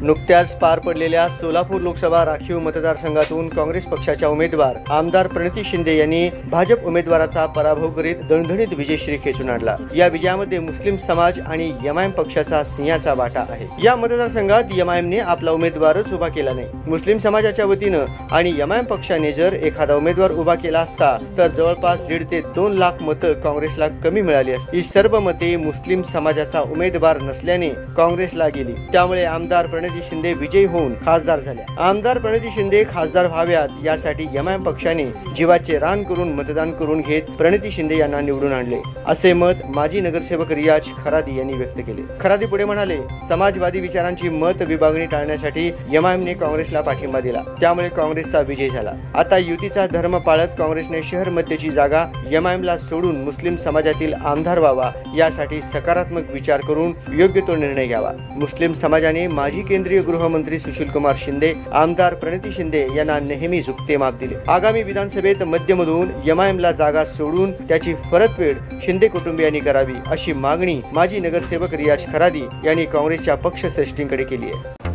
नुकत्याच पार पडलेल्या सोलापूर लोकसभा राखीव मतदारसंघातून काँग्रेस पक्षाच्या उमेदवार आमदार प्रणिती शिंदे यांनी भाजप उमेदवाराचा पराभव करीत दणदणीत विजयश्री खेचून आणला। या विजयामध्ये मुस्लिम समाज आणि एमआयएम पक्षाचा सिंहाचा वाटा आहे। या मतदारसंघात एमआयएमने आपला उमेदवारच उभा केला नाही। मुस्लिम समाजाच्या वतीनं आणि एमआयएम पक्षाने जर एखादा उमेदवार उभा केला असता तर जवळपास 1.5 ते 2 लाख मतं काँग्रेसला कमी मिळाली असती। ही सर्व मते मुस्लिम समाजाचा उमेदवार नसल्याने काँग्रेसला गेली। त्यामुळे आमदार प्रणिती शिंदे विजयी होऊन खासदार झाल्या। आमदार प्रणिती शिंदे खासदार व्हाव्यात यासाठी एमआयएम पक्षाने जीवाचे रान करून मतदान करून घेत प्रणिती शिंदे यांना निवडून आणले, असे मत माजी नगरसेवक रियाज खरादी यांनी व्यक्त केले। खरादी पुढे म्हणाले, समाजवादी विचारांची मत विभागणी टाळण्यासाठी एमआयएमने काँग्रेसला पाठिंबा दिला, त्यामुळे काँग्रेसचा विजय झाला। आता युतीचा धर्म पाळत काँग्रेसने शहर मध्येची जागा एमआयएमला सोडून मुस्लिम समाजातील आमदार व्हावा यासाठी सकारात्मक विचार करून योग्य तो निर्णय घ्यावा। मुस्लिम समाजाने माजी केंद्रीय गृहमंत्री सुशीलकुमार शिंदे, आमदार प्रणिती शिंदे यांना नेहमी झुकते माप दिले। आगामी विधानसभेत मध्यमधून एमआयएमला जागा सोडून त्याची परतफेड शिंदे कुटुंबियांनी करावी, अशी मागणी माजी नगरसेवक रियाज खरादी यांनी काँग्रेसच्या पक्षश्रेष्ठींकडे केली आहे।